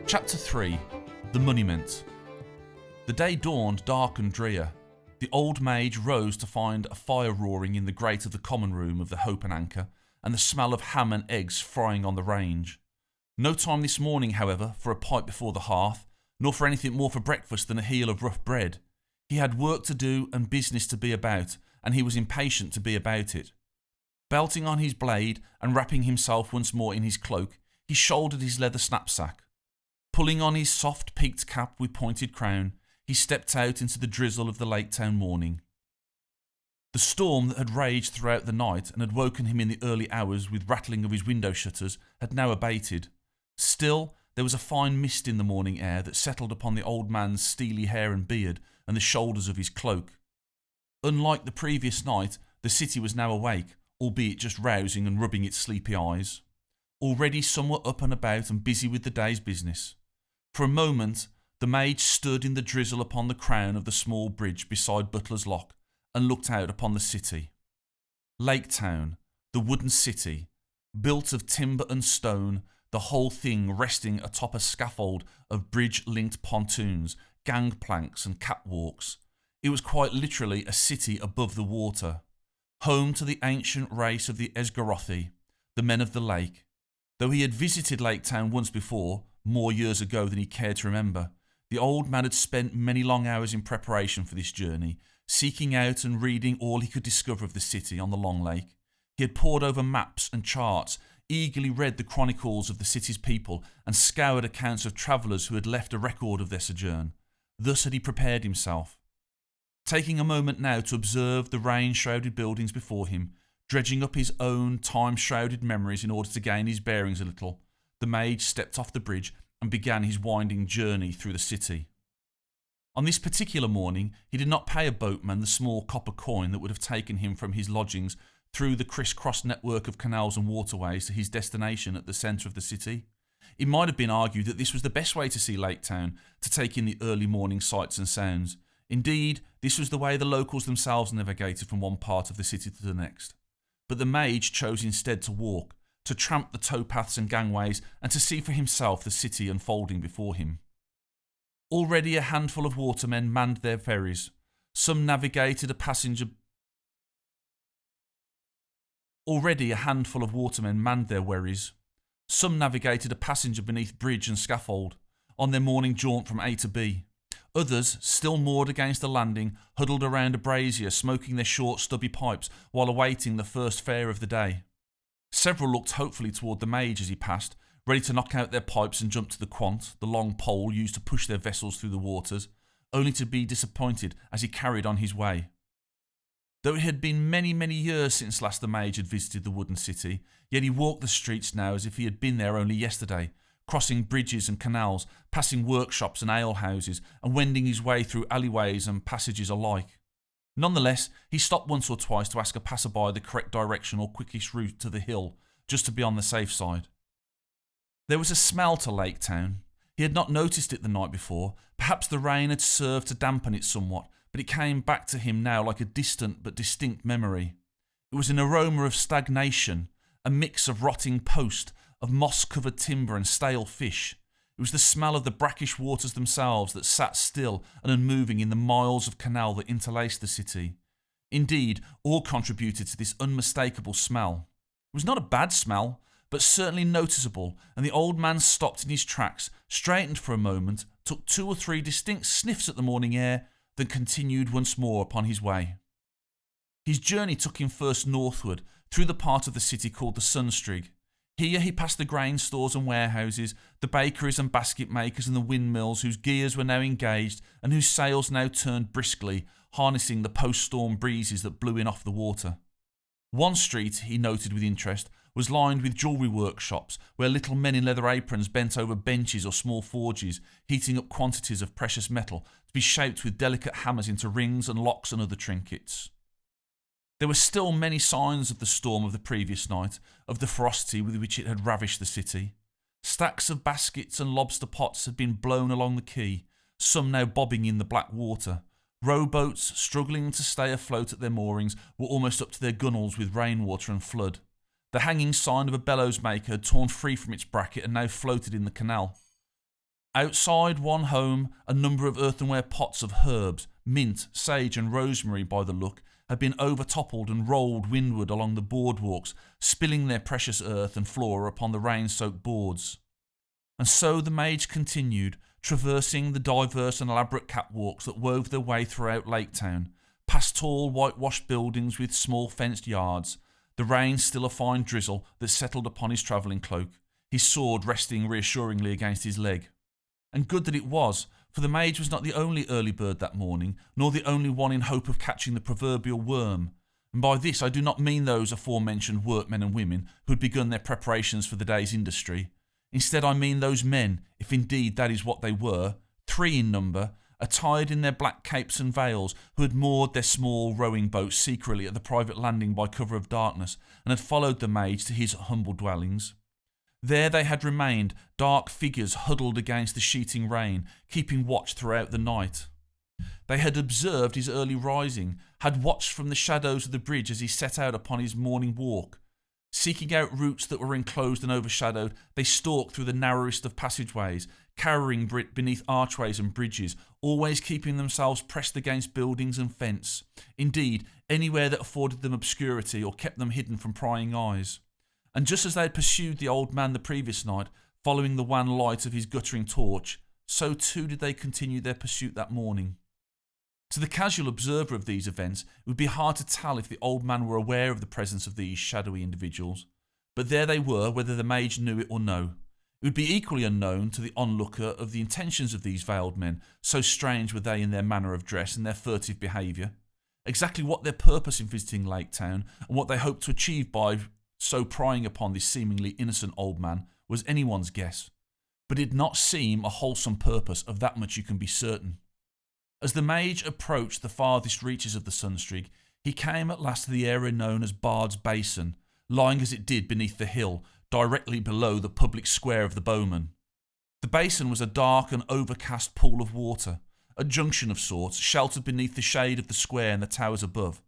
Chapter 3. The Muniment. The day dawned dark and drear. The old mage rose to find a fire roaring in the grate of the common room of the Hope and Anchor, and the smell of ham and eggs frying on the range. No time this morning, however, for a pipe before the hearth, nor for anything more for breakfast than a heel of rough bread. He had work to do and business to be about, and he was impatient to be about it. Belting on his blade and wrapping himself once more in his cloak, he shouldered his leather knapsack. Pulling on his soft peaked cap with pointed crown, he stepped out into the drizzle of the Laketown morning. The storm that had raged throughout the night and had woken him in the early hours with rattling of his window shutters had now abated. Still, there was a fine mist in the morning air that settled upon the old man's steely hair and beard and the shoulders of his cloak. Unlike the previous night, the city was now awake, albeit just rousing and rubbing its sleepy eyes. Already some were up and about and busy with the day's business. For a moment, the mage stood in the drizzle upon the crown of the small bridge beside Butler's Lock and looked out upon the city. Laketown, the wooden city, built of timber and stone, the whole thing resting atop a scaffold of bridge-linked pontoons, gangplanks and catwalks. It was quite literally a city above the water, home to the ancient race of the Esgarothi, the men of the lake. Though he had visited Laketown once before, more years ago than he cared to remember, the old man had spent many long hours in preparation for this journey, seeking out and reading all he could discover of the city on the long lake. He had pored over maps and charts, eagerly read the chronicles of the city's people, and scoured accounts of travellers who had left a record of their sojourn. Thus had he prepared himself. Taking a moment now to observe the rain-shrouded buildings before him, dredging up his own time-shrouded memories in order to gain his bearings a little, the mage stepped off the bridge and began his winding journey through the city. On this particular morning, he did not pay a boatman the small copper coin that would have taken him from his lodgings through the criss-cross network of canals and waterways to his destination at the centre of the city. It might have been argued that this was the best way to see Laketown, to take in the early morning sights and sounds. Indeed, this was the way the locals themselves navigated from one part of the city to the next. But the mage chose instead to walk, to tramp the towpaths and gangways, and to see for himself the city unfolding before him. Already a handful of watermen manned their ferries. Some navigated a passenger beneath bridge and scaffold, on their morning jaunt from A to B. Others, still moored against the landing, huddled around a brazier, smoking their short, stubby pipes while awaiting the first fare of the day. Several looked hopefully toward the mage as he passed, ready to knock out their pipes and jump to the quant, the long pole used to push their vessels through the waters, only to be disappointed as he carried on his way. Though it had been many, many years since last the mage had visited the wooden city, yet he walked the streets now as if he had been there only yesterday, crossing bridges and canals, passing workshops and alehouses, and wending his way through alleyways and passages alike. Nonetheless, he stopped once or twice to ask a passerby the correct direction or quickest route to the hill, just to be on the safe side. There was a smell to Laketown. He had not noticed it the night before. Perhaps the rain had served to dampen it somewhat, but it came back to him now like a distant but distinct memory. It was an aroma of stagnation, a mix of rotting post, of moss-covered timber and stale fish. It was the smell of the brackish waters themselves that sat still and unmoving in the miles of canal that interlaced the city. Indeed, all contributed to this unmistakable smell. It was not a bad smell, but certainly noticeable, and the old man stopped in his tracks, straightened for a moment, took 2 or 3 distinct sniffs at the morning air, then continued once more upon his way. His journey took him first northward, through the part of the city called the Sunstrig. Here he passed the grain stores and warehouses, the bakeries and basket makers and the windmills whose gears were now engaged and whose sails now turned briskly, harnessing the post-storm breezes that blew in off the water. One street, he noted with interest, was lined with jewellery workshops where little men in leather aprons bent over benches or small forges, heating up quantities of precious metal to be shaped with delicate hammers into rings and locks and other trinkets. There were still many signs of the storm of the previous night, of the ferocity with which it had ravished the city. Stacks of baskets and lobster pots had been blown along the quay, some now bobbing in the black water. Rowboats, struggling to stay afloat at their moorings, were almost up to their gunwales with rainwater and flood. The hanging sign of a bellows maker had torn free from its bracket and now floated in the canal. Outside one home, a number of earthenware pots of herbs, mint, sage and rosemary by the look, had been overtoppled and rolled windward along the boardwalks, spilling their precious earth and flora upon the rain-soaked boards. And so the mage continued, traversing the diverse and elaborate catwalks that wove their way throughout Laketown, past tall whitewashed buildings with small fenced yards, the rain still a fine drizzle that settled upon his travelling cloak, his sword resting reassuringly against his leg. And good that it was, for the mage was not the only early bird that morning, nor the only one in hope of catching the proverbial worm. And by this I do not mean those aforementioned workmen and women who had begun their preparations for the day's industry. Instead I mean those men, if indeed that is what they were, 3 in number, attired in their black capes and veils, who had moored their small rowing boats secretly at the private landing by cover of darkness, and had followed the mage to his humble dwellings. There they had remained, dark figures huddled against the sheeting rain, keeping watch throughout the night. They had observed his early rising, had watched from the shadows of the bridge as he set out upon his morning walk. Seeking out routes that were enclosed and overshadowed, they stalked through the narrowest of passageways, cowering beneath archways and bridges, always keeping themselves pressed against buildings and fence. Indeed, anywhere that afforded them obscurity or kept them hidden from prying eyes. And just as they had pursued the old man the previous night, following the wan light of his guttering torch, so too did they continue their pursuit that morning. To the casual observer of these events, it would be hard to tell if the old man were aware of the presence of these shadowy individuals. But there they were, whether the mage knew it or no. It would be equally unknown to the onlooker of the intentions of these veiled men, so strange were they in their manner of dress and their furtive behaviour. Exactly what their purpose in visiting Laketown, and what they hoped to achieve by so prying upon this seemingly innocent old man, was anyone's guess. But it did not seem a wholesome purpose, of that much you can be certain. As the mage approached the farthest reaches of the Sunstreak, he came at last to the area known as Bard's Basin, lying as it did beneath the hill, directly below the public square of the Bowman. The basin was a dark and overcast pool of water, a junction of sorts, sheltered beneath the shade of the square and the towers above.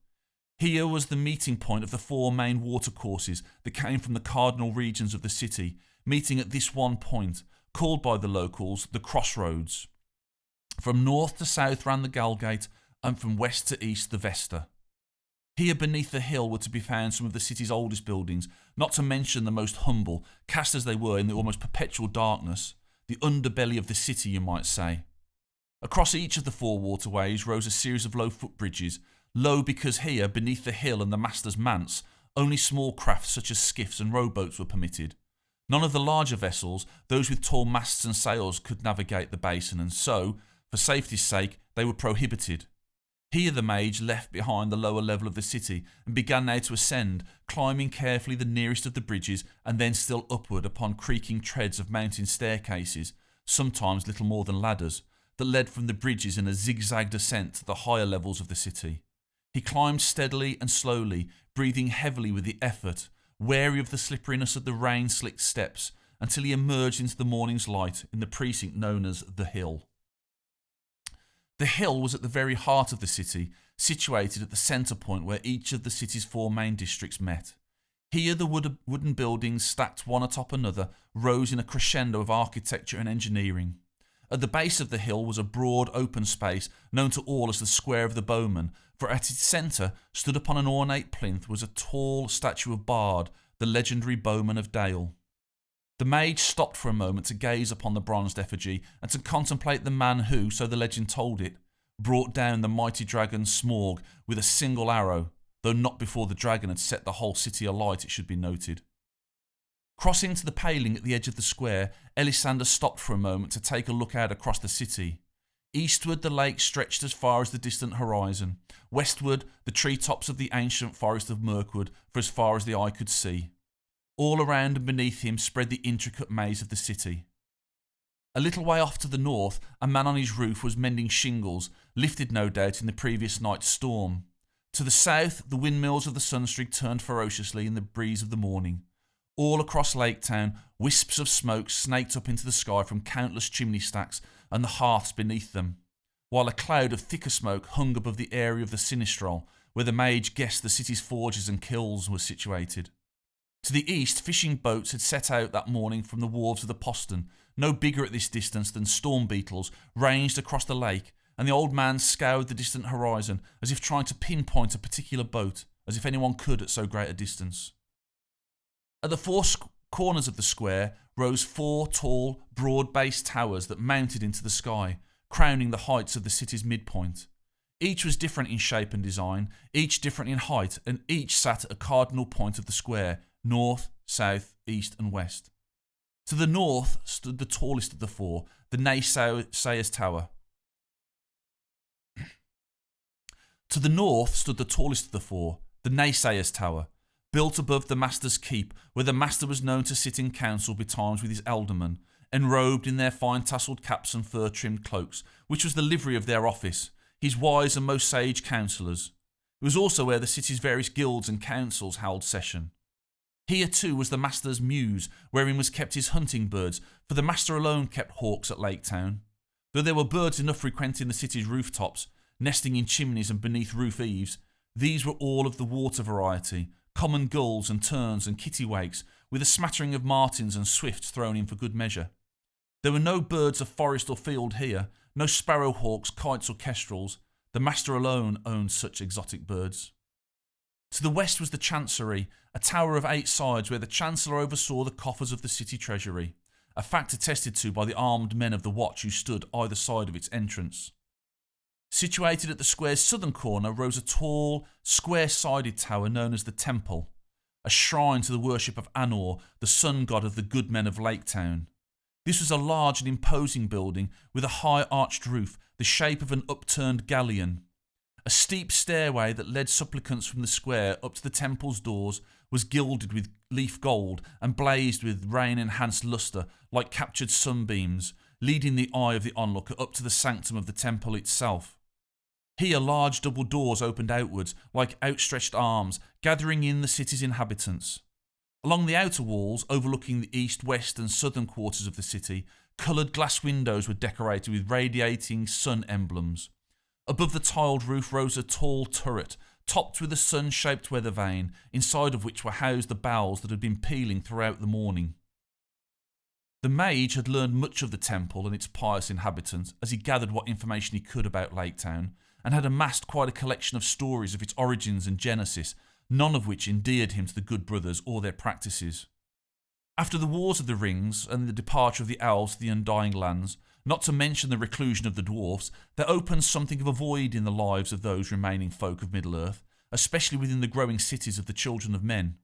Here was the meeting point of the 4 main watercourses that came from the cardinal regions of the city, meeting at this one point, called by the locals the Crossroads. From north to south ran the Galgate, and from west to east the Vesta. Here beneath the hill were to be found some of the city's oldest buildings, not to mention the most humble, cast as they were in the almost perpetual darkness, the underbelly of the city, you might say. Across each of the 4 waterways rose a series of low footbridges, low because here, beneath the hill and the master's manse, only small crafts such as skiffs and rowboats were permitted. None of the larger vessels, those with tall masts and sails, could navigate the basin, and so, for safety's sake, they were prohibited. Here the mage left behind the lower level of the city and began now to ascend, climbing carefully the nearest of the bridges and then still upward upon creaking treads of mountain staircases, sometimes little more than ladders, that led from the bridges in a zigzagged ascent to the higher levels of the city. He climbed steadily and slowly, breathing heavily with the effort, wary of the slipperiness of the rain-slicked steps, until he emerged into the morning's light in the precinct known as the Hill. The Hill was at the very heart of the city, situated at the centre point where each of the city's 4 main districts met. Here the wooden buildings, stacked one atop another, rose in a crescendo of architecture and engineering. At the base of the hill was a broad open space known to all as the Square of the Bowman, for at its centre, stood upon an ornate plinth, was a tall statue of Bard, the legendary bowman of Dale. The mage stopped for a moment to gaze upon the bronzed effigy and to contemplate the man who, so the legend told it, brought down the mighty dragon Smorg with a single arrow, though not before the dragon had set the whole city alight, it should be noted. Crossing to the paling at the edge of the square, Elisander stopped for a moment to take a look out across the city. Eastward the lake stretched as far as the distant horizon, westward the treetops of the ancient forest of Mirkwood for as far as the eye could see. All around and beneath him spread the intricate maze of the city. A little way off to the north, a man on his roof was mending shingles, lifted no doubt in the previous night's storm. To the south, the windmills of the Sunstreak turned ferociously in the breeze of the morning. All across Laketown, wisps of smoke snaked up into the sky from countless chimney stacks and the hearths beneath them, while a cloud of thicker smoke hung above the area of the Sinistral, where the mage guessed the city's forges and kilns were situated. To the east, fishing boats had set out that morning from the wharves of the Postern, no bigger at this distance than storm beetles, ranged across the lake, and the old man scoured the distant horizon as if trying to pinpoint a particular boat, as if anyone could at so great a distance. At the four corners of the square rose 4 tall, broad-based towers that mounted into the sky, crowning the heights of the city's midpoint. Each was different in shape and design, each different in height, and each sat at a cardinal point of the square, north, south, east and west. To the north stood the tallest of the 4, the Naysayer's Tower. To the north stood the tallest of the 4, the Naysayer's Tower, built above the Master's Keep, where the Master was known to sit in council betimes with his aldermen, enrobed in their fine tasselled caps and fur-trimmed cloaks, which was the livery of their office, his wise and most sage counsellors. It was also where the city's various guilds and councils held session. Here too was the Master's mews, wherein was kept his hunting birds, for the Master alone kept hawks at Laketown. Though there were birds enough frequenting the city's rooftops, nesting in chimneys and beneath roof eaves, these were all of the water variety, common gulls and terns and kittiwakes, with a smattering of martins and swifts thrown in for good measure. There were no birds of forest or field here, no sparrowhawks, kites or kestrels. The Master alone owned such exotic birds. To the west was the Chancery, a tower of 8 sides where the Chancellor oversaw the coffers of the city treasury, a fact attested to by the armed men of the watch who stood either side of its entrance. Situated at the square's southern corner rose a tall, square-sided tower known as the Temple, a shrine to the worship of Anor, the sun god of the good men of Laketown. This was a large and imposing building with a high arched roof, the shape of an upturned galleon. A steep stairway that led supplicants from the square up to the temple's doors was gilded with leaf gold and blazed with rain-enhanced lustre like captured sunbeams, leading the eye of the onlooker up to the sanctum of the temple itself. Here large double doors opened outwards like outstretched arms, gathering in the city's inhabitants. Along the outer walls, overlooking the east, west and southern quarters of the city, coloured glass windows were decorated with radiating sun emblems. Above the tiled roof rose a tall turret, topped with a sun-shaped weather vane, inside of which were housed the boughs that had been peeling throughout the morning. The mage had learned much of the temple and its pious inhabitants as he gathered what information he could about Laketown, and had amassed quite a collection of stories of its origins and genesis, none of which endeared him to the good brothers or their practices. After the Wars of the Rings and the departure of the elves to the Undying Lands, not to mention the reclusion of the dwarfs, there opened something of a void in the lives of those remaining folk of Middle-earth, especially within the growing cities of the children of men.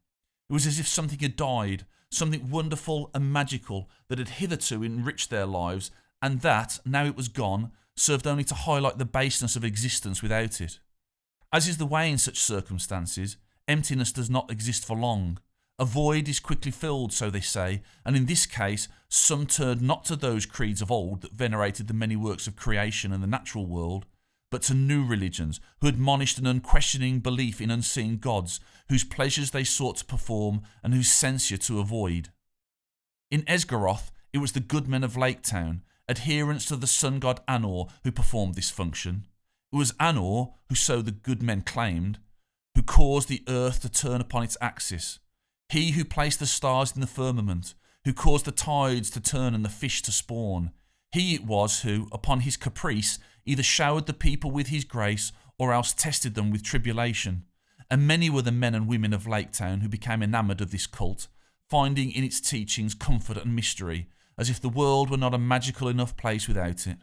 It was as if something had died, something wonderful and magical that had hitherto enriched their lives, and that, now it was gone, served only to highlight the baseness of existence without it. As is the way in such circumstances, emptiness does not exist for long. A void is quickly filled, so they say, and in this case, some turned not to those creeds of old that venerated the many works of creation and the natural world, but to new religions, who admonished an unquestioning belief in unseen gods, whose pleasures they sought to perform and whose censure to avoid. In Esgaroth, it was the good men of Laketown, adherents to the sun god Anor, who performed this function. It was Anor, who so the good men claimed, who caused the earth to turn upon its axis. He who placed the stars in the firmament, who caused the tides to turn and the fish to spawn. He it was who, upon his caprice, either showered the people with his grace or else tested them with tribulation. And many were the men and women of Laketown who became enamoured of this cult, finding in its teachings comfort and mystery, as if the world were not a magical enough place without it.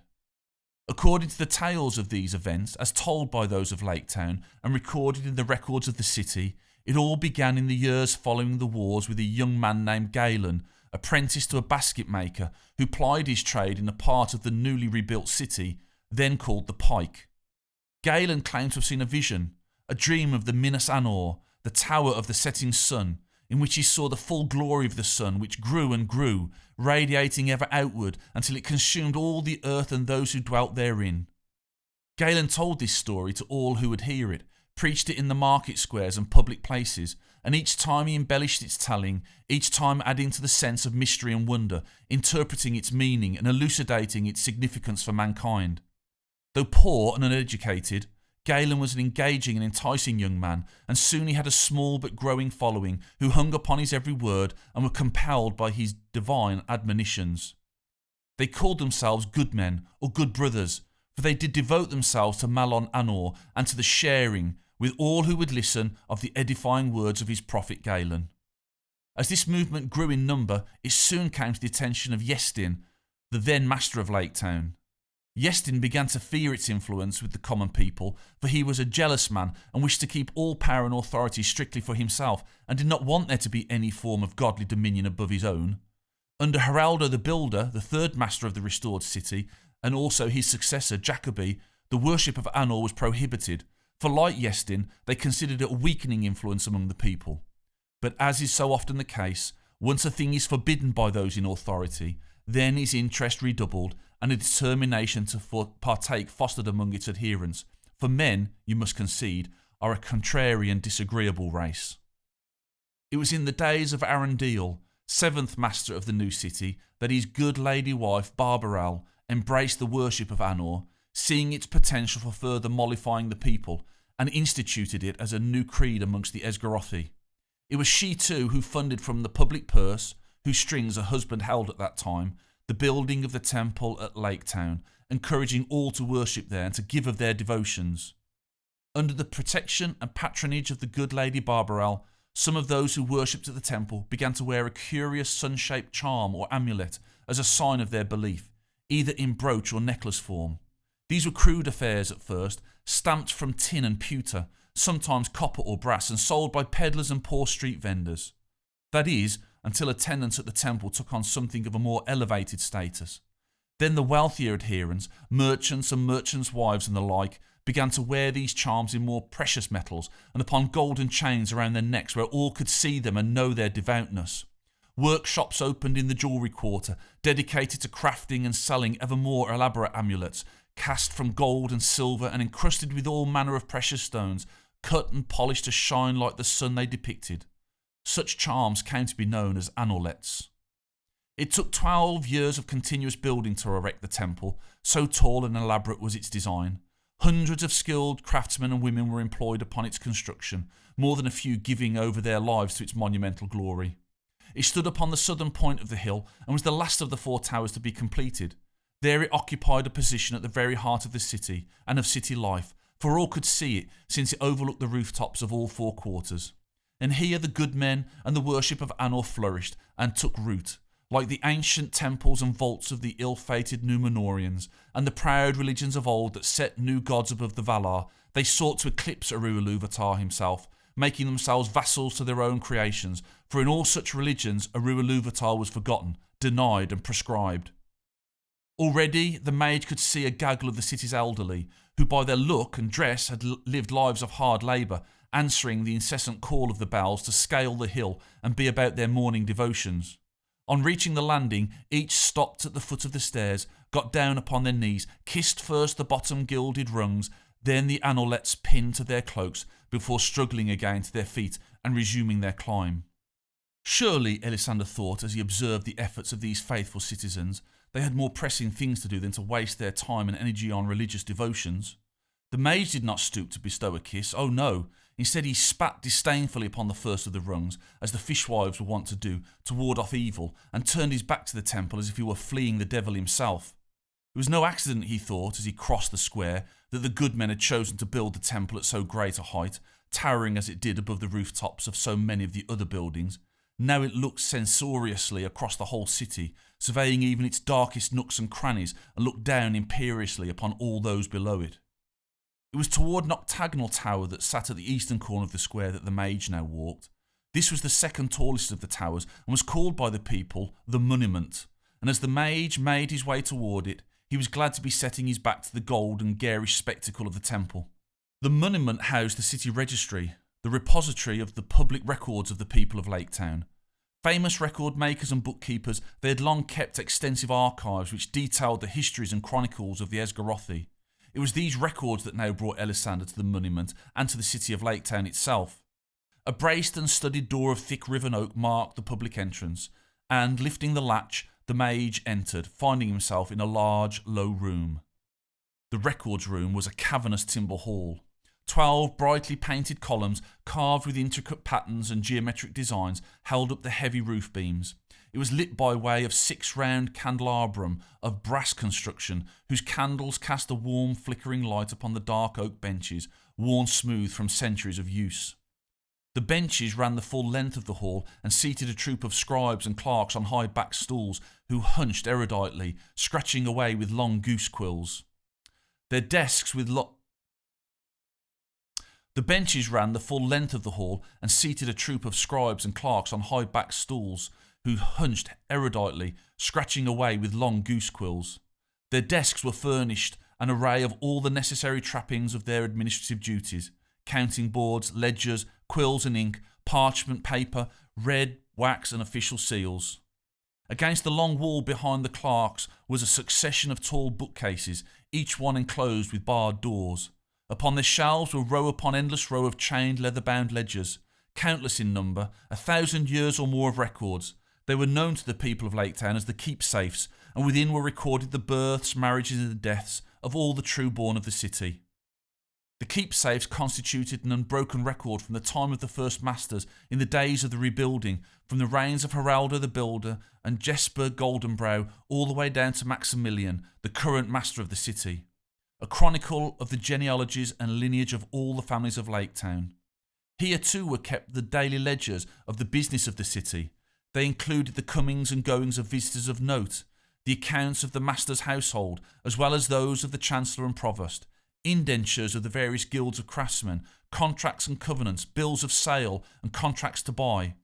According to the tales of these events, as told by those of Laketown and recorded in the records of the city, it all began in the years following the wars with a young man named Galen, apprenticed to a basket maker, who plied his trade in a part of the newly rebuilt city, then called the Pike. Galen claimed to have seen a vision, a dream of the Minas Anor, the tower of the setting sun, in which he saw the full glory of the sun, which grew and grew, radiating ever outward until it consumed all the earth and those who dwelt therein. Galen told this story to all who would hear it, preached it in the market squares and public places, and each time he embellished its telling, each time adding to the sense of mystery and wonder, interpreting its meaning and elucidating its significance for mankind. Though poor and uneducated, Galen was an engaging and enticing young man, and soon he had a small but growing following who hung upon his every word and were compelled by his divine admonitions. They called themselves good men or good brothers, for they did devote themselves to Malon Anor and to the sharing, with all who would listen, of the edifying words of his prophet Galen. As this movement grew in number, it soon came to the attention of Iestyn, the then master of Laketown. Iestyn began to fear its influence with the common people, for he was a jealous man and wished to keep all power and authority strictly for himself, and did not want there to be any form of godly dominion above his own. Under Heraldo the Builder, the third master of the restored city, and also his successor Jacobi, the worship of Anor was prohibited, for like Iestyn, they considered it a weakening influence among the people. But as is so often the case, once a thing is forbidden by those in authority, then is interest redoubled and a determination to partake fostered among its adherents, for men, you must concede, are a contrary and disagreeable race. It was in the days of Arundel, seventh master of the new city, that his good lady wife Barbarel embraced the worship of Anor, seeing its potential for further mollifying the people, and instituted it as a new creed amongst the Esgarothi. It was she too who funded from the public purse, whose strings her husband held at that time, the building of the temple at Laketown, encouraging all to worship there and to give of their devotions. Under the protection and patronage of the good lady Barbarel, some of those who worshipped at the temple began to wear a curious sun-shaped charm or amulet as a sign of their belief, either in brooch or necklace form. These were crude affairs at first, stamped from tin and pewter, sometimes copper or brass, and sold by peddlers and poor street vendors. That is, until attendance at the temple took on something of a more elevated status. Then the wealthier adherents, merchants and merchants' wives and the like, began to wear these charms in more precious metals and upon golden chains around their necks where all could see them and know their devoutness. Workshops opened in the jewellery quarter, dedicated to crafting and selling ever more elaborate amulets, cast from gold and silver and encrusted with all manner of precious stones, cut and polished to shine like the sun they depicted. Such charms came to be known as anolets. It took 12 years of continuous building to erect the temple, so tall and elaborate was its design. Hundreds of skilled craftsmen and women were employed upon its construction, more than a few giving over their lives to its monumental glory. It stood upon the southern point of the hill and was the last of the 4 towers to be completed. There it occupied a position at the very heart of the city and of city life, for all could see it, since it overlooked the rooftops of all 4 quarters. And here the good men and the worship of Anor flourished and took root, like the ancient temples and vaults of the ill-fated Númenóreans and the proud religions of old that set new gods above the Valar. They sought to eclipse Erua-Ilúvatar himself, making themselves vassals to their own creations, for in all such religions Erua-Ilúvatar was forgotten, denied and proscribed. Already the mage could see a gaggle of the city's elderly, who by their look and dress had lived lives of hard labour, answering the incessant call of the bells to scale the hill and be about their morning devotions. On reaching the landing, each stopped at the foot of the stairs, got down upon their knees, kissed first the bottom gilded rungs, then the anolets pinned to their cloaks, before struggling again to their feet and resuming their climb. Surely, Elisande thought as he observed the efforts of these faithful citizens, they had more pressing things to do than to waste their time and energy on religious devotions. The mage did not stoop to bestow a kiss, oh no. Instead he spat disdainfully upon the first of the rungs, as the fishwives were wont to do, to ward off evil, and turned his back to the temple as if he were fleeing the devil himself. It was no accident, he thought, as he crossed the square, that the good men had chosen to build the temple at so great a height, towering as it did above the rooftops of so many of the other buildings. Now it looked censoriously across the whole city, surveying even its darkest nooks and crannies, and looked down imperiously upon all those below it. It was toward an octagonal tower that sat at the eastern corner of the square that the mage now walked. This was the second tallest of the towers, and was called by the people the Muniment, and as the mage made his way toward it, he was glad to be setting his back to the gold and garish spectacle of the temple. The Muniment housed the city registry, the repository of the public records of the people of Laketown. Famous record makers and bookkeepers, they had long kept extensive archives which detailed the histories and chronicles of the Esgarothi. It was these records that now brought Elisande to the Muniment and to the city of Laketown itself. A braced and studded door of thick riven oak marked the public entrance, and, lifting the latch, the mage entered, finding himself in a large, low room. The records room was a cavernous timber hall. 12 brightly painted columns, carved with intricate patterns and geometric designs, held up the heavy roof beams. It was lit by way of 6 round candelabrum of brass construction, whose candles cast a warm flickering light upon the dark oak benches, worn smooth from centuries of use. The benches ran the full length of the hall and seated a troop of scribes and clerks on high-backed stools who hunched eruditely, scratching away with long goose quills. Their desks with The benches ran the full length of the hall and seated a troop of scribes and clerks on high-backed stools who hunched eruditely, scratching away with long goose quills. Their desks were furnished an array of all the necessary trappings of their administrative duties: counting boards, ledgers, quills and ink, parchment paper, red, wax and official seals. Against the long wall behind the clerks was a succession of tall bookcases, each one enclosed with barred doors. Upon their shelves were row upon endless row of chained leather-bound ledgers, countless in number, 1,000 years or more of records. They were known to the people of Laketown as the keepsafes, and within were recorded the births, marriages and the deaths of all the true-born of the city. The keepsafes constituted an unbroken record from the time of the first masters in the days of the rebuilding, from the reigns of Haraldo the Builder and Jesper Goldenbrow all the way down to Maximilian, the current master of the city. A chronicle of the genealogies and lineage of all the families of Laketown. Here too were kept the daily ledgers of the business of the city. They included the comings and goings of visitors of note, the accounts of the master's household, as well as those of the chancellor and provost, indentures of the various guilds of craftsmen, contracts and covenants, bills of sale and contracts to buy,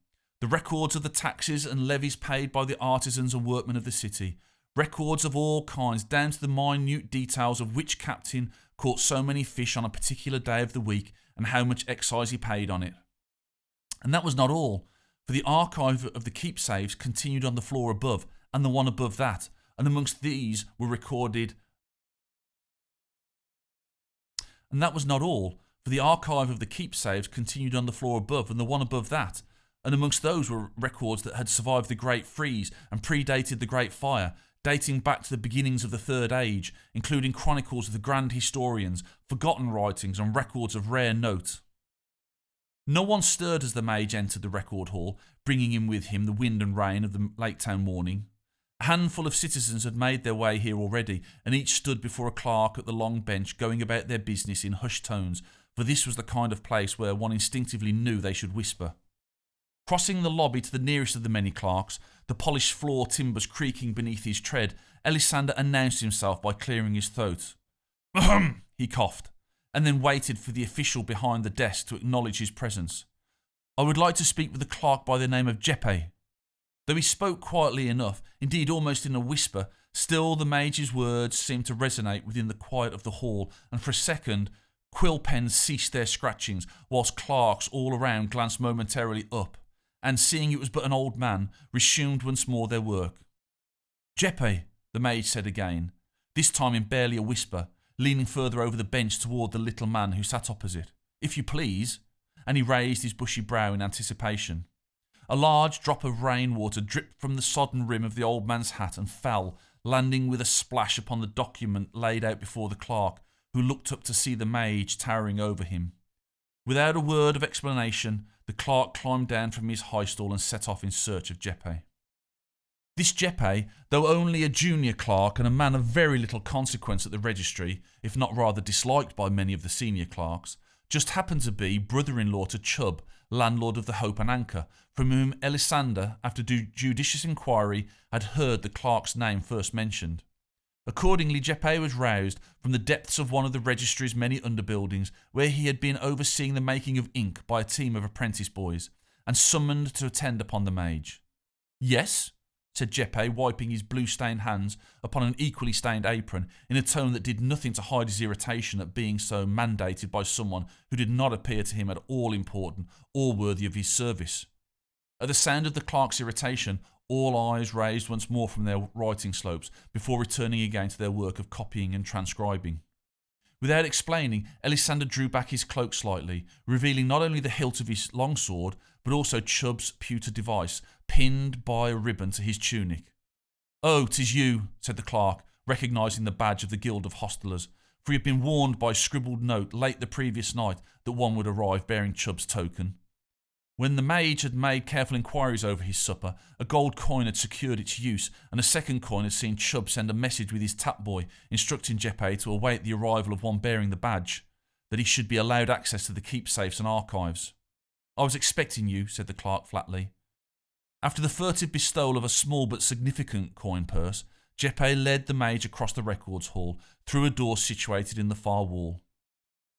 the records of the taxes and levies paid by the artisans and workmen of the city, records of all kinds, down to the minute details of which captain caught so many fish on a particular day of the week and how much excise he paid on it. And that was not all, for the archive of the keepsafes continued on the floor above and the one above that, and amongst these were recorded. And that was not all, for the archive of the keepsafes continued on the floor above and the one above that, and amongst those were records that had survived the Great Freeze and predated the Great Fire, dating back to the beginnings of the Third Age, including chronicles of the grand historians, forgotten writings and records of rare note. No one stirred as the mage entered the record hall, bringing in with him the wind and rain of the Laketown morning. A handful of citizens had made their way here already, and each stood before a clerk at the long bench going about their business in hushed tones, for this was the kind of place where one instinctively knew they should whisper. Crossing the lobby to the nearest of the many clerks, the polished floor timbers creaking beneath his tread, Elisander announced himself by clearing his throat. "Ahem," he coughed, and then waited for the official behind the desk to acknowledge his presence. "I would like to speak with a clerk by the name of Jeppe." Though he spoke quietly enough, indeed almost in a whisper, still the mage's words seemed to resonate within the quiet of the hall, and for a second quill pens ceased their scratchings, whilst clerks all around glanced momentarily up, and seeing it was but an old man, resumed once more their work. "Jeppe," the mage said again, this time in barely a whisper, leaning further over the bench toward the little man who sat opposite. "If you please," and he raised his bushy brow in anticipation. A large drop of rainwater dripped from the sodden rim of the old man's hat and fell, landing with a splash upon the document laid out before the clerk, who looked up to see the mage towering over him. Without a word of explanation, the clerk climbed down from his high stool and set off in search of Jeppe. This Jeppe, though only a junior clerk and a man of very little consequence at the registry, if not rather disliked by many of the senior clerks, just happened to be brother-in-law to Chubb, landlord of the Hope and Anchor, from whom Elisander, after judicious inquiry, had heard the clerk's name first mentioned. Accordingly, Jeppe was roused from the depths of one of the registry's many underbuildings, where he had been overseeing the making of ink by a team of apprentice boys, and summoned to attend upon the mage. "Yes?" said Jeppe, wiping his blue-stained hands upon an equally stained apron, in a tone that did nothing to hide his irritation at being so mandated by someone who did not appear to him at all important or worthy of his service. At the sound of the clerk's irritation, all eyes raised once more from their writing slopes before returning again to their work of copying and transcribing. Without explaining, Elisander drew back his cloak slightly, revealing not only the hilt of his longsword, but also Chubb's pewter device, pinned by a ribbon to his tunic. "Oh, 'tis you," said the clerk, recognising the badge of the Guild of Hostelers, for he had been warned by scribbled note late the previous night that one would arrive bearing Chubb's token. When the mage had made careful inquiries over his supper, a gold coin had secured its use, and a second coin had seen Chubb send a message with his tap boy instructing Jeppe to await the arrival of one bearing the badge, that he should be allowed access to the keepsafes and archives. "I was expecting you," said the clerk flatly. After the furtive bestowal of a small but significant coin purse, Jeppe led the mage across the records hall, through a door situated in the far wall.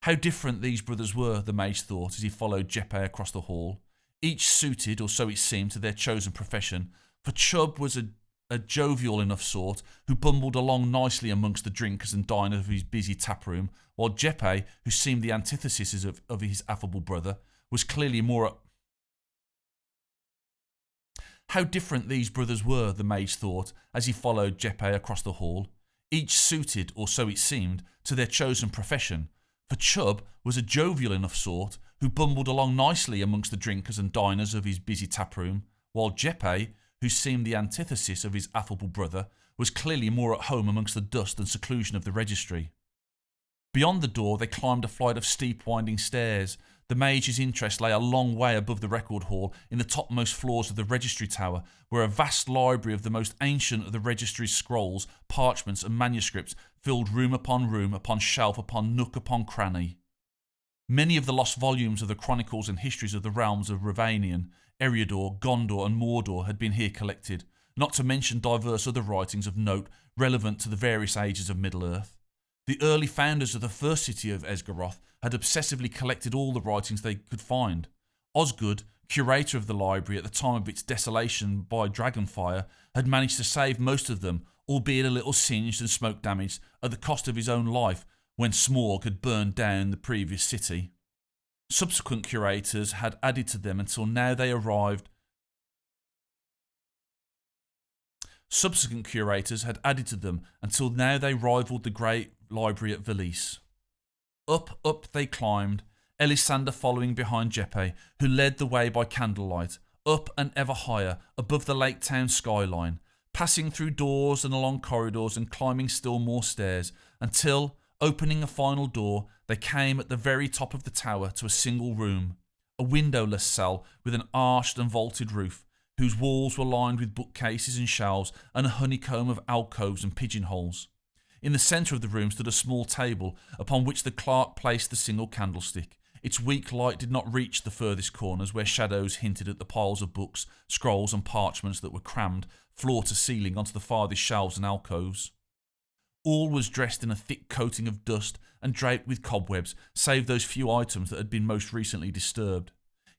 How different these brothers were, the mage thought as he followed Jeppe across the hall, each suited, or so it seemed, to their chosen profession, for Chubb was a jovial enough sort who bumbled along nicely amongst the drinkers and diners of his busy taproom, while Jeppe, who seemed the antithesis of his affable brother, was clearly more... How different these brothers were, the mage thought, as he followed Jeppe across the hall, each suited, or so it seemed, to their chosen profession, for Chubb was a jovial enough sort who bumbled along nicely amongst the drinkers and diners of his busy taproom, while Jeppe, who seemed the antithesis of his affable brother, was clearly more at home amongst the dust and seclusion of the registry. Beyond the door they climbed a flight of steep winding stairs. The mage's interest lay a long way above the record hall in the topmost floors of the registry tower, where a vast library of the most ancient of the registry's scrolls, parchments and manuscripts filled room, upon shelf, upon nook, upon cranny. Many of the lost volumes of the chronicles and histories of the realms of Ravanian, Eriador, Gondor and Mordor had been here collected, not to mention diverse other writings of note relevant to the various ages of Middle-earth. The early founders of the first city of Esgaroth had obsessively collected all the writings they could find. Osgood, curator of the library at the time of its desolation by dragonfire, had managed to save most of them, albeit a little singed and smoke damaged, at the cost of his own life when Smorg had burned down the previous city. Subsequent curators had added to them until now they rivaled the great library at Valise. Up they climbed, Elisanda following behind Jeppe, who led the way by candlelight, up and ever higher, above the Laketown skyline, passing through doors and along corridors and climbing still more stairs, until, opening a final door, they came at the very top of the tower to a single room, a windowless cell with an arched and vaulted roof, whose walls were lined with bookcases and shelves and a honeycomb of alcoves and pigeonholes. In the centre of the room stood a small table, upon which the clerk placed the single candlestick. Its weak light did not reach the furthest corners, where shadows hinted at the piles of books, scrolls and parchments that were crammed, floor to ceiling, onto the farthest shelves and alcoves. All was dressed in a thick coating of dust and draped with cobwebs, save those few items that had been most recently disturbed.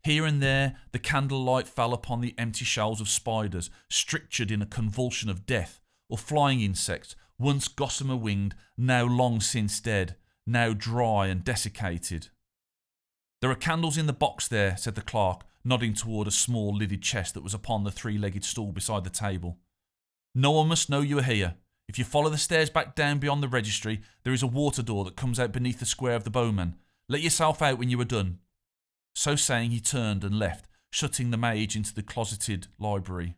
Here and there the candlelight fell upon the empty shells of spiders, strictured in a convulsion of death, or flying insects, once gossamer-winged, now long since dead, now dry and desiccated. "There are candles in the box there," said the clerk, nodding toward a small lidded chest that was upon the three-legged stool beside the table. "No one must know you are here. If you follow the stairs back down beyond the registry, there is a water door that comes out beneath the square of the bowman. Let yourself out when you are done." So saying, he turned and left, shutting the mage into the closeted library.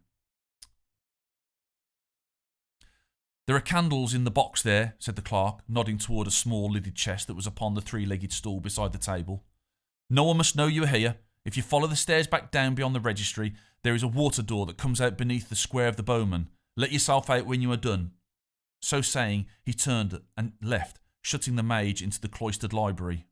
"There are candles in the box there," said the clerk, nodding toward a small lidded chest that was upon the three-legged stool beside the table. "No one must know you are here. If you follow the stairs back down beyond the registry, there is a water door that comes out beneath the square of the bowman. Let yourself out when you are done." So saying, he turned and left, shutting the mage into the cloistered library.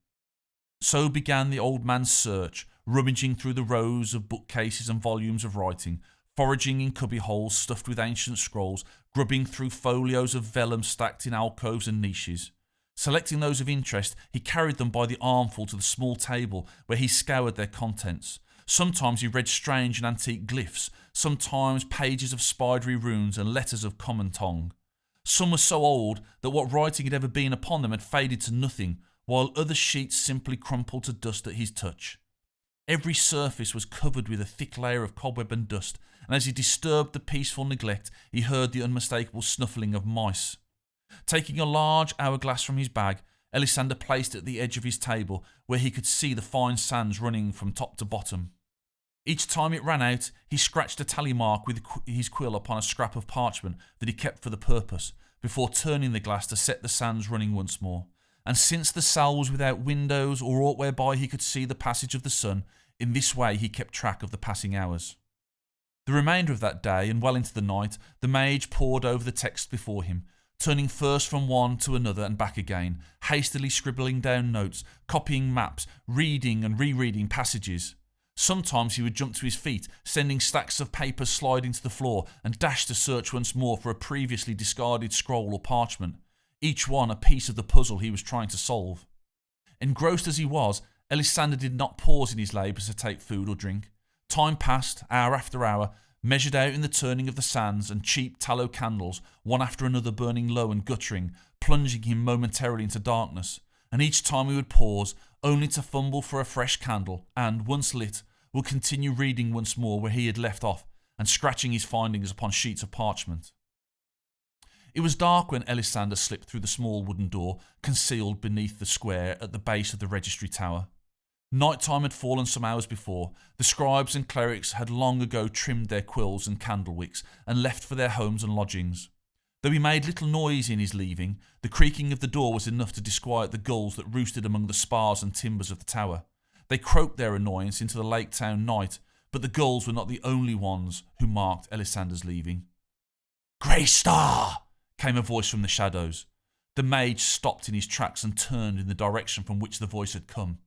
So began the old man's search, rummaging through the rows of bookcases and volumes of writing, foraging in cubbyholes stuffed with ancient scrolls, grubbing through folios of vellum stacked in alcoves and niches. Selecting those of interest, he carried them by the armful to the small table where he scoured their contents. Sometimes he read strange and antique glyphs, sometimes pages of spidery runes and letters of common tongue. Some were so old that what writing had ever been upon them had faded to nothing, while other sheets simply crumpled to dust at his touch. Every surface was covered with a thick layer of cobweb and dust, and as he disturbed the peaceful neglect, he heard the unmistakable snuffling of mice. Taking a large hourglass from his bag, Elisanda placed it at the edge of his table, where he could see the fine sands running from top to bottom. Each time it ran out, he scratched a tally mark with his quill upon a scrap of parchment that he kept for the purpose, before turning the glass to set the sands running once more. And since the cell was without windows or aught whereby he could see the passage of the sun, In this way he kept track of the passing hours. The remainder of that day and well into the night, the mage pored over the text before him, turning first from one to another and back again, hastily scribbling down notes, copying maps, reading and rereading passages. Sometimes he would jump to his feet, sending stacks of papers sliding to the floor, and dash to search once more for a previously discarded scroll or parchment, each one a piece of the puzzle he was trying to solve. Engrossed as he was, Elisander did not pause in his labours to take food or drink. Time passed, hour after hour, measured out in the turning of the sands and cheap tallow candles, one after another burning low and guttering, plunging him momentarily into darkness, and each time he would pause, only to fumble for a fresh candle, and, once lit, would continue reading once more where he had left off, and scratching his findings upon sheets of parchment. It was dark when Elisander slipped through the small wooden door, concealed beneath the square at the base of the registry tower. Night-time had fallen some hours before. The scribes and clerics had long ago trimmed their quills and candle wicks and left for their homes and lodgings. Though he made little noise in his leaving, the creaking of the door was enough to disquiet the gulls that roosted among the spars and timbers of the tower. They croaked their annoyance into the Laketown night, but the gulls were not the only ones who marked Elisander's leaving. "Grey Star!" came a voice from the shadows. The mage stopped in his tracks and turned in the direction from which the voice had come.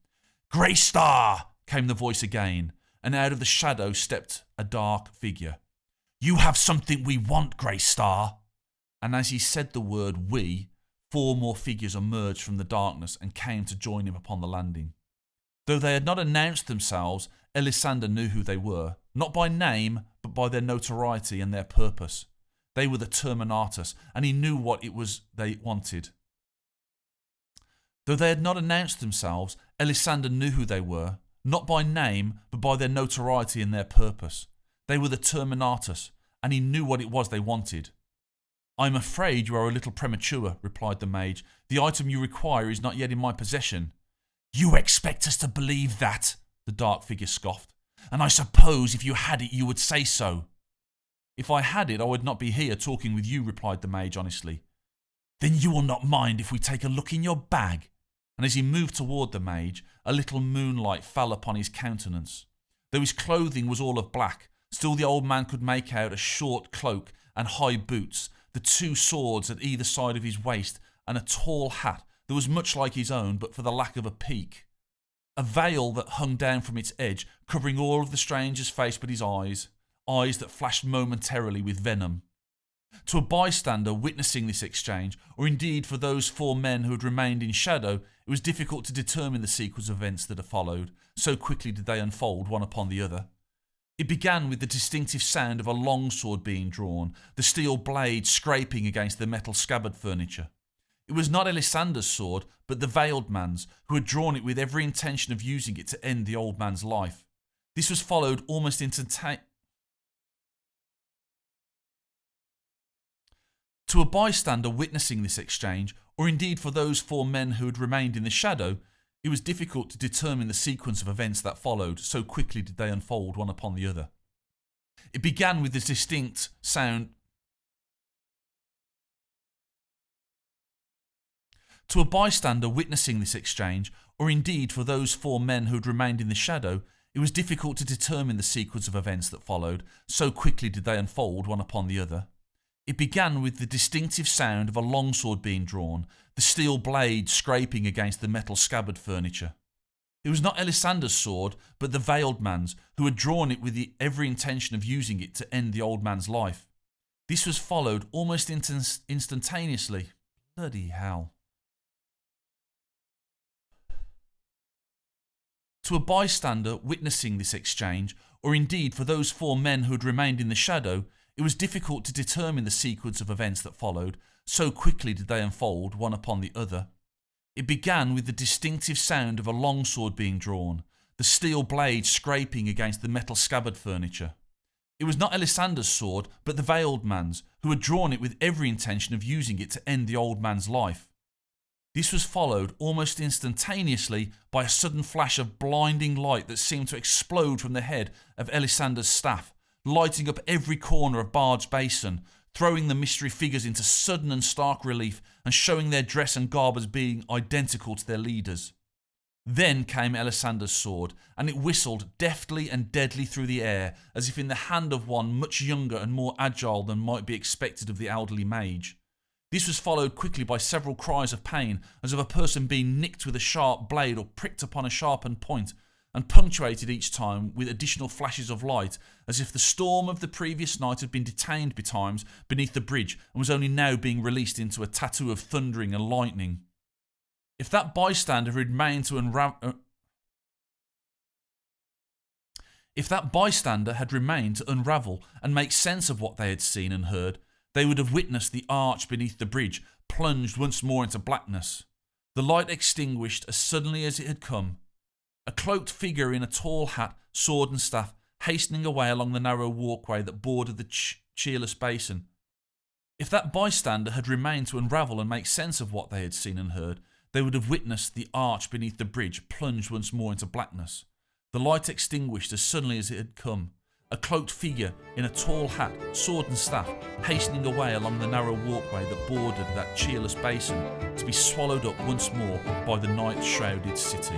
"Grey Star!" came the voice again, and out of the shadow stepped a dark figure. "You have something we want, Grey Star!" And as he said the word "we," 4 more figures emerged from the darkness and came to join him upon the landing. Though they had not announced themselves, Elisander knew who they were, not by name, but by their notoriety and their purpose. They were the Terminatus, and he knew what it was they wanted. Though they had not announced themselves, Elisander knew who they were, not by name, but by their notoriety and their purpose. They were the Terminatus, and he knew what it was they wanted. "I am afraid you are a little premature," replied the mage. "The item you require is not yet in my possession." "You expect us to believe that?" the dark figure scoffed. "And I suppose if you had it, you would say so." "If I had it, I would not be here talking with you," replied the mage honestly. "Then you will not mind if we take a look in your bag?" And as he moved toward the mage, a little moonlight fell upon his countenance. Though his clothing was all of black, still the old man could make out a short cloak and high boots, the 2 swords at either side of his waist, and a tall hat that was much like his own but for the lack of a peak. A veil that hung down from its edge, covering all of the stranger's face but his eyes that flashed momentarily with venom. To a bystander witnessing this exchange, or indeed for those 4 men who had remained in shadow, it was difficult to determine the sequence of events that had followed, so quickly did they unfold one upon the other. It began with the distinctive sound of a longsword being drawn, the steel blade scraping against the metal scabbard furniture. It was not Elisander's sword, but the veiled man's, who had drawn it with every intention of using it to end the old man's life. This was followed almost To a bystander witnessing this exchange, or indeed for those 4 men who had remained in the shadow, it was difficult to determine the sequence of events that followed, so quickly did they unfold one upon the other. It began with the distinct sound. To a bystander witnessing this exchange, or indeed for those 4 men who had remained in the shadow, it was difficult to determine the sequence of events that followed, so quickly did they unfold one upon the other. It began with the distinctive sound of a longsword being drawn, the steel blade scraping against the metal scabbard furniture. It was not Elisander's sword, but the veiled man's, who had drawn it with every intention of using it to end the old man's life. This was followed almost instantaneously. Bloody hell. To a bystander witnessing this exchange, or indeed for those 4 men who had remained in the shadow, it was difficult to determine the sequence of events that followed, so quickly did they unfold one upon the other. It began with the distinctive sound of a longsword being drawn, the steel blade scraping against the metal scabbard furniture. It was not Elisander's sword, but the veiled man's, who had drawn it with every intention of using it to end the old man's life. This was followed almost instantaneously by a sudden flash of blinding light that seemed to explode from the head of Elisander's staff, lighting up every corner of Bard's Basin, throwing the mystery figures into sudden and stark relief and showing their dress and garb as being identical to their leaders. Then came Elisander's sword, and it whistled deftly and deadly through the air, as if in the hand of one much younger and more agile than might be expected of the elderly mage. This was followed quickly by several cries of pain, as of a person being nicked with a sharp blade or pricked upon a sharpened point, and punctuated each time with additional flashes of light, as if the storm of the previous night had been detained betimes beneath the bridge and was only now being released into a tattoo of thundering and lightning. If that bystander had remained to unravel and make sense of what they had seen and heard, they would have witnessed the arch beneath the bridge plunged once more into blackness, the light extinguished as suddenly as it had come, a cloaked figure in a tall hat, sword and staff, hastening away along the narrow walkway that bordered the cheerless basin. If that bystander had remained to unravel and make sense of what they had seen and heard, they would have witnessed the arch beneath the bridge plunged once more into blackness, the light extinguished as suddenly as it had come, a cloaked figure in a tall hat, sword and staff, hastening away along the narrow walkway that bordered that cheerless basin, to be swallowed up once more by the night-shrouded city.